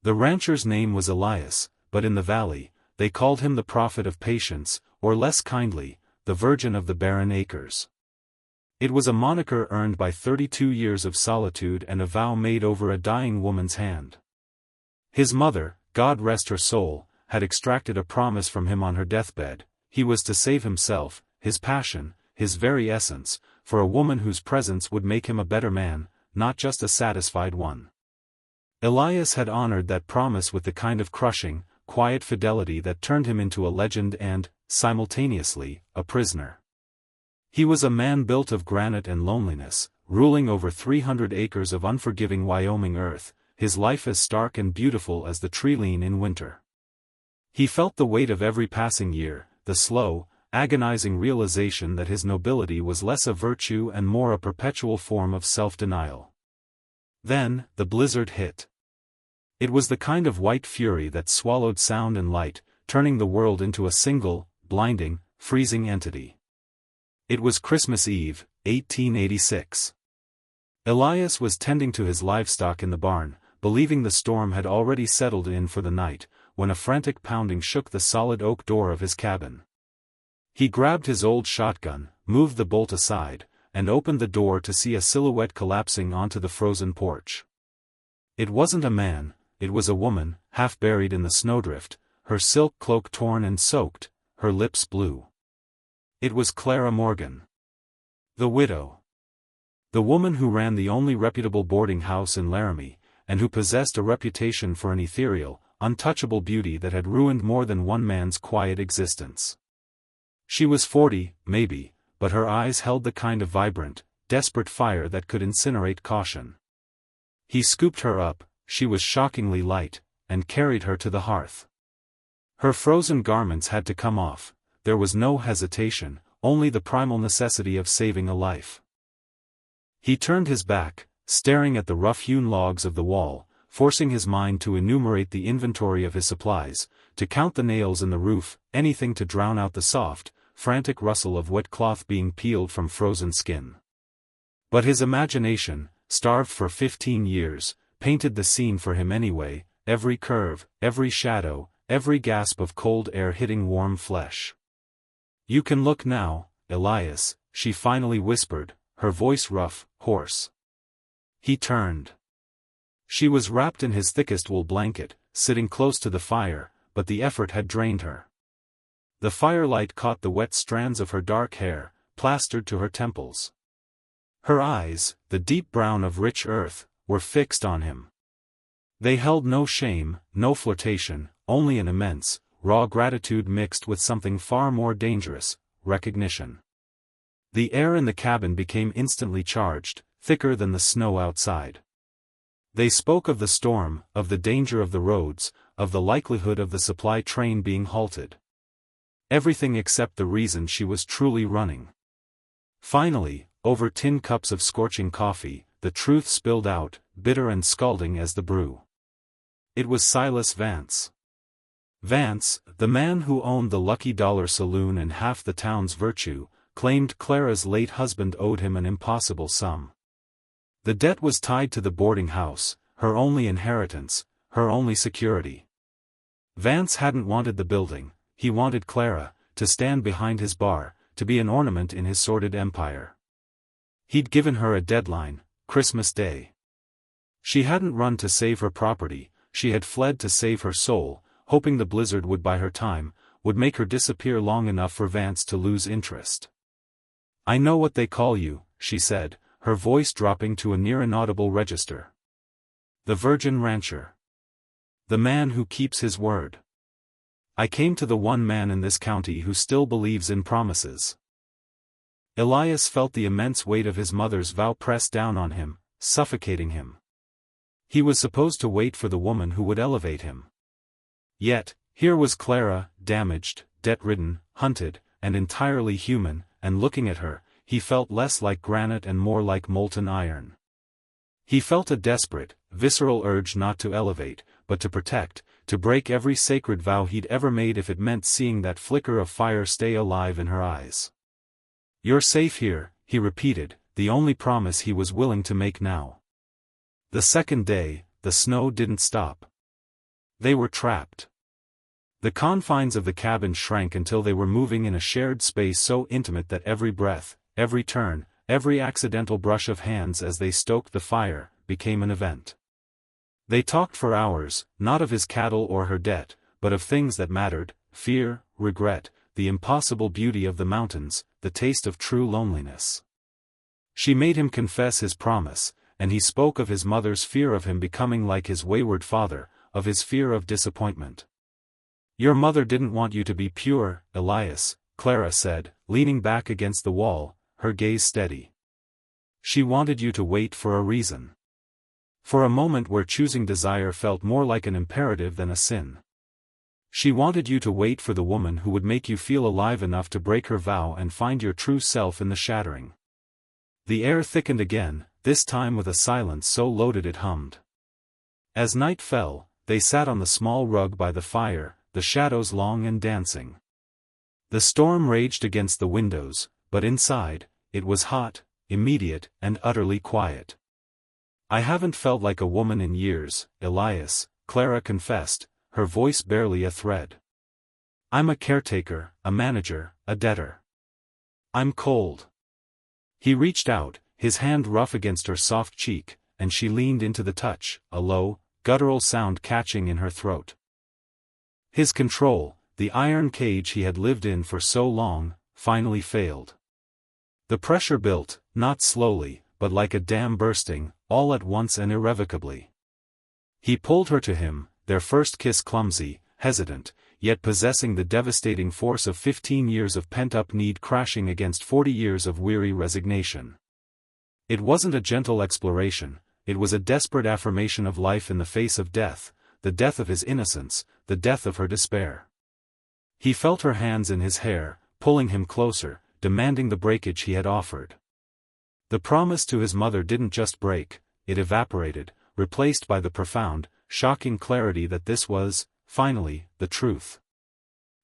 The rancher's name was Elias, but in the valley, they called him the prophet of patience, or less kindly, the virgin of the barren acres. It was a moniker earned by 32 years of solitude and a vow made over a dying woman's hand. His mother, God rest her soul, had extracted a promise from him on her deathbed. He was to save himself, his passion, his very essence, for a woman whose presence would make him a better man, not just a satisfied one. Elias had honored that promise with the kind of crushing, quiet fidelity that turned him into a legend and, simultaneously, a prisoner. He was a man built of granite and loneliness, ruling over 300 acres of unforgiving Wyoming earth, his life as stark and beautiful as the tree-lean in winter. He felt the weight of every passing year, the slow, agonizing realization that his nobility was less a virtue and more a perpetual form of self-denial. Then, the blizzard hit. It was the kind of white fury that swallowed sound and light, turning the world into a single, blinding, freezing entity. It was Christmas Eve, 1886. Elias was tending to his livestock in the barn, believing the storm had already settled in for the night, when a frantic pounding shook the solid oak door of his cabin. He grabbed his old shotgun, moved the bolt aside, and opened the door to see a silhouette collapsing onto the frozen porch. It wasn't a man, it was a woman, half buried in the snowdrift, her silk cloak torn and soaked, her lips blue. It was Clara Morgan. The widow. The woman who ran the only reputable boarding house in Laramie, and who possessed a reputation for an ethereal, untouchable beauty that had ruined more than one man's quiet existence. She was 40, maybe, but her eyes held the kind of vibrant, desperate fire that could incinerate caution. He scooped her up, she was shockingly light, and carried her to the hearth. Her frozen garments had to come off, there was no hesitation, only the primal necessity of saving a life. He turned his back, staring at the rough-hewn logs of the wall, forcing his mind to enumerate the inventory of his supplies, to count the nails in the roof, anything to drown out the soft, frantic rustle of wet cloth being peeled from frozen skin. But his imagination, starved for 15 years, painted the scene for him anyway, every curve, every shadow, every gasp of cold air hitting warm flesh. "You can look now, Elias," she finally whispered, her voice rough, hoarse. He turned. She was wrapped in his thickest wool blanket, sitting close to the fire, but the effort had drained her. The firelight caught the wet strands of her dark hair, plastered to her temples. Her eyes, the deep brown of rich earth, were fixed on him. They held no shame, no flirtation, only an immense, raw gratitude mixed with something far more dangerous, recognition. The air in the cabin became instantly charged, thicker than the snow outside. They spoke of the storm, of the danger of the roads, of the likelihood of the supply train being halted. Everything except the reason she was truly running. Finally, over tin cups of scorching coffee, the truth spilled out, bitter and scalding as the brew. It was Silas Vance. Vance, the man who owned the Lucky Dollar Saloon and half the town's virtue, claimed Clara's late husband owed him an impossible sum. The debt was tied to the boarding house, her only inheritance, her only security. Vance hadn't wanted the building, he wanted Clara, to stand behind his bar, to be an ornament in his sordid empire. He'd given her a deadline, Christmas Day. She hadn't run to save her property, she had fled to save her soul, hoping the blizzard would buy her time, would make her disappear long enough for Vance to lose interest. "I know what they call you," she said, her voice dropping to a near-inaudible register. "The Virgin Rancher. The man who keeps his word. I came to the one man in this county who still believes in promises." Elias felt the immense weight of his mother's vow pressed down on him, suffocating him. He was supposed to wait for the woman who would elevate him. Yet, here was Clara, damaged, debt-ridden, hunted, and entirely human, and looking at her, he felt less like granite and more like molten iron. He felt a desperate, visceral urge not to elevate, but to protect, to break every sacred vow he'd ever made if it meant seeing that flicker of fire stay alive in her eyes. "You're safe here," he repeated, the only promise he was willing to make now. The second day, the snow didn't stop. They were trapped. The confines of the cabin shrank until they were moving in a shared space so intimate that every breath, every turn, every accidental brush of hands as they stoked the fire, became an event. They talked for hours, not of his cattle or her debt, but of things that mattered: fear, regret, the impossible beauty of the mountains, the taste of true loneliness. She made him confess his promise, and he spoke of his mother's fear of him becoming like his wayward father, of his fear of disappointment. "Your mother didn't want you to be pure, Elias," Clara said, leaning back against the wall, her gaze steady. "She wanted you to wait for a reason. For a moment where choosing desire felt more like an imperative than a sin. She wanted you to wait for the woman who would make you feel alive enough to break her vow and find your true self in the shattering." The air thickened again, this time with a silence so loaded it hummed. As night fell, they sat on the small rug by the fire, the shadows long and dancing. The storm raged against the windows, but inside, it was hot, immediate, and utterly quiet. "I haven't felt like a woman in years, Elias," Clara confessed, her voice barely a thread. "I'm a caretaker, a manager, a debtor. I'm cold." He reached out, his hand rough against her soft cheek, and she leaned into the touch, a low, guttural sound catching in her throat. His control, the iron cage he had lived in for so long, finally failed. The pressure built, not slowly, but like a dam bursting, all at once and irrevocably. He pulled her to him, their first kiss clumsy, hesitant, yet possessing the devastating force of 15 years of pent-up need crashing against 40 years of weary resignation. It wasn't a gentle exploration, it was a desperate affirmation of life in the face of death, the death of his innocence, the death of her despair. He felt her hands in his hair, pulling him closer, demanding the breakage he had offered. The promise to his mother didn't just break, it evaporated, replaced by the profound, shocking clarity that this was, finally, the truth.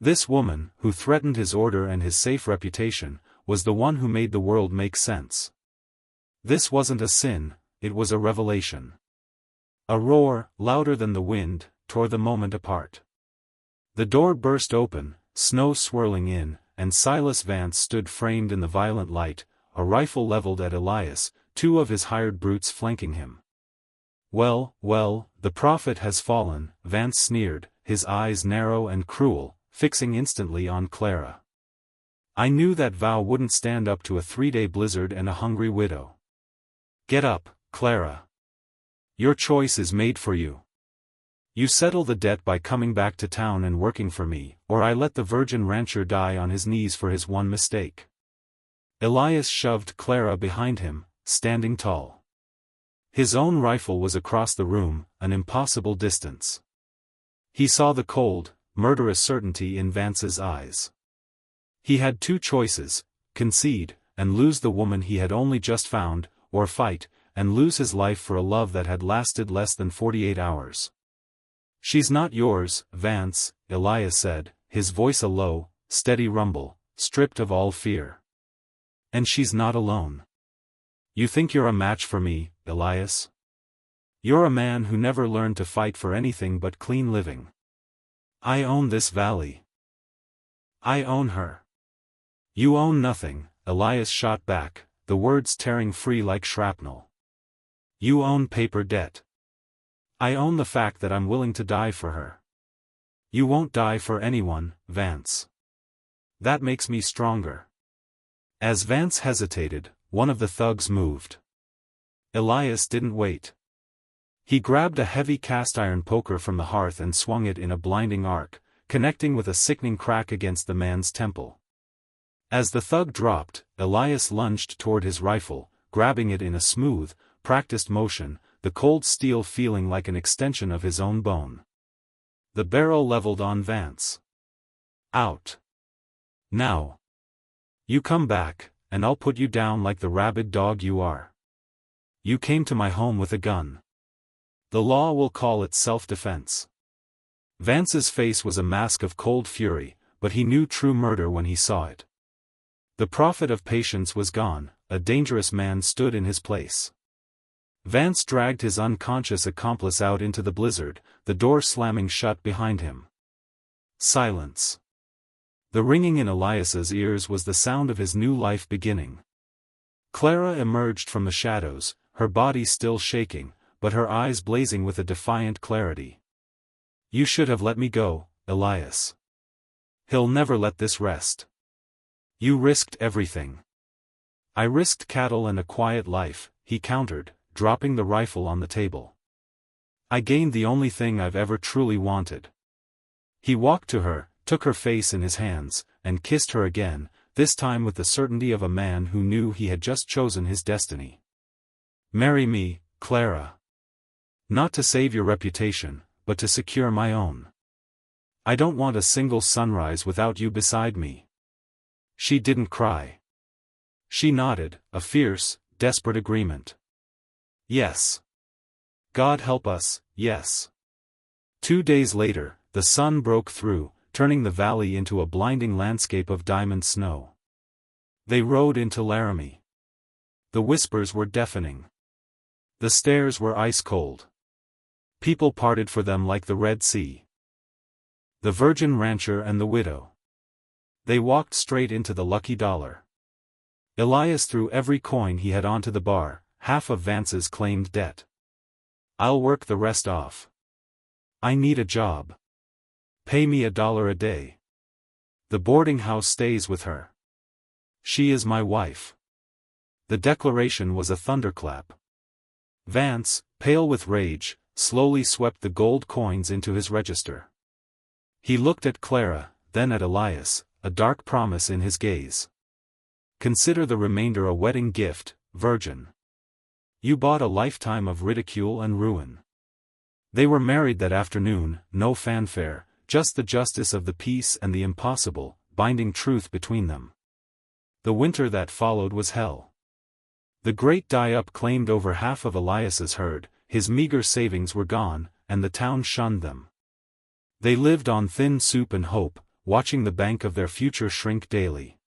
This woman, who threatened his order and his safe reputation, was the one who made the world make sense. This wasn't a sin, it was a revelation. A roar, louder than the wind, tore the moment apart. The door burst open, snow swirling in, and Silas Vance stood framed in the violent light, a rifle leveled at Elias, two of his hired brutes flanking him. "Well, well, the prophet has fallen," Vance sneered, his eyes narrow and cruel, fixing instantly on Clara. "I knew that vow wouldn't stand up to a 3-day blizzard and a hungry widow. Get up, Clara. Your choice is made for you. You settle the debt by coming back to town and working for me, or I let the virgin rancher die on his knees for his one mistake." Elias shoved Clara behind him, standing tall. His own rifle was across the room, an impossible distance. He saw the cold, murderous certainty in Vance's eyes. He had two choices: concede, and lose the woman he had only just found, or fight, and lose his life for a love that had lasted less than 48 hours. "She's not yours, Vance," Elias said, his voice a low, steady rumble, stripped of all fear. "And she's not alone. You think you're a match for me, Elias? You're a man who never learned to fight for anything but clean living. I own this valley. I own her. You own nothing," Elias shot back, the words tearing free like shrapnel. "You own paper debt. I own the fact that I'm willing to die for her. You won't die for anyone, Vance. That makes me stronger." As Vance hesitated, one of the thugs moved. Elias didn't wait. He grabbed a heavy cast-iron poker from the hearth and swung it in a blinding arc, connecting with a sickening crack against the man's temple. As the thug dropped, Elias lunged toward his rifle, grabbing it in a smooth, practiced motion, the cold steel feeling like an extension of his own bone. The barrel leveled on Vance. "Out. Now. You come back, and I'll put you down like the rabid dog you are. You came to my home with a gun. The law will call it self-defense." Vance's face was a mask of cold fury, but he knew true murder when he saw it. The prophet of patience was gone, a dangerous man stood in his place. Vance dragged his unconscious accomplice out into the blizzard, the door slamming shut behind him. Silence. The ringing in Elias's ears was the sound of his new life beginning. Clara emerged from the shadows, her body still shaking, but her eyes blazing with a defiant clarity. "You should have let me go, Elias. He'll never let this rest. You risked everything." "I risked cattle and a quiet life," he countered, dropping the rifle on the table. "I gained the only thing I've ever truly wanted." He walked to her, took her face in his hands, and kissed her again, this time with the certainty of a man who knew he had just chosen his destiny. "Marry me, Clara. Not to save your reputation, but to secure my own. I don't want a single sunrise without you beside me." She didn't cry. She nodded, a fierce, desperate agreement. "Yes. God help us, yes." 2 days later, the sun broke through, turning the valley into a blinding landscape of diamond snow. They rode into Laramie. The whispers were deafening. The stairs were ice-cold. People parted for them like the Red Sea. The virgin rancher and the widow. They walked straight into the lucky dollar. Elias threw every coin he had onto the bar, half of Vance's claimed debt. "I'll work the rest off. I need a job. Pay me $1 a day. The boarding house stays with her. She is my wife." The declaration was a thunderclap. Vance, pale with rage, slowly swept the gold coins into his register. He looked at Clara, then at Elias, a dark promise in his gaze. "Consider the remainder a wedding gift, virgin. You bought a lifetime of ridicule and ruin." They were married that afternoon, no fanfare, just the justice of the peace and the impossible, binding truth between them. The winter that followed was hell. The great die-up claimed over half of Elias's herd, his meager savings were gone, and the town shunned them. They lived on thin soup and hope, watching the bank of their future shrink daily.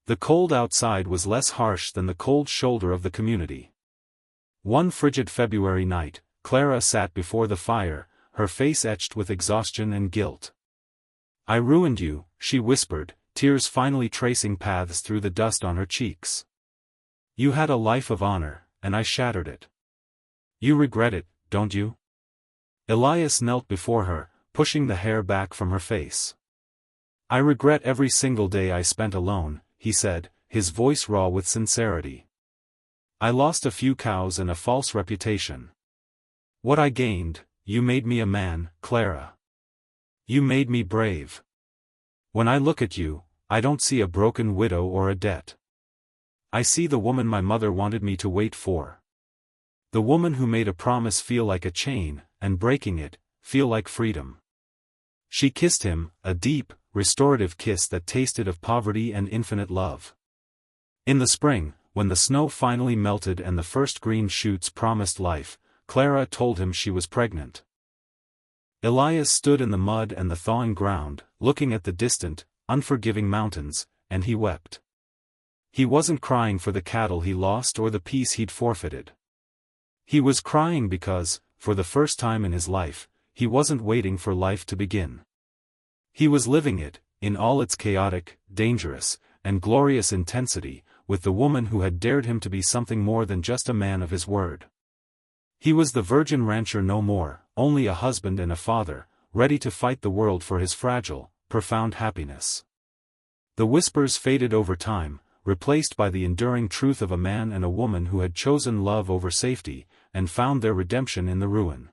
The cold outside was less harsh than the cold shoulder of the community. One frigid February night, Clara sat before the fire, her face etched with exhaustion and guilt. "I ruined you," she whispered, tears finally tracing paths through the dust on her cheeks. "You had a life of honor, and I shattered it. You regret it, don't you?" Elias knelt before her, pushing the hair back from her face. "I regret every single day I spent alone," he said, his voice raw with sincerity. "I lost a few cows and a false reputation. What I gained, you made me a man, Clara. You made me brave. When I look at you, I don't see a broken widow or a debt. I see the woman my mother wanted me to wait for. The woman who made a promise feel like a chain, and breaking it, feel like freedom." She kissed him, a deep, restorative kiss that tasted of poverty and infinite love. In the spring, when the snow finally melted and the first green shoots promised life, Clara told him she was pregnant. Elias stood in the mud and the thawing ground, looking at the distant, unforgiving mountains, and he wept. He wasn't crying for the cattle he lost or the peace he'd forfeited. He was crying because, for the first time in his life, he wasn't waiting for life to begin. He was living it, in all its chaotic, dangerous, and glorious intensity, with the woman who had dared him to be something more than just a man of his word. He was the virgin rancher no more, only a husband and a father, ready to fight the world for his fragile, profound happiness. The whispers faded over time, replaced by the enduring truth of a man and a woman who had chosen love over safety, and found their redemption in the ruin.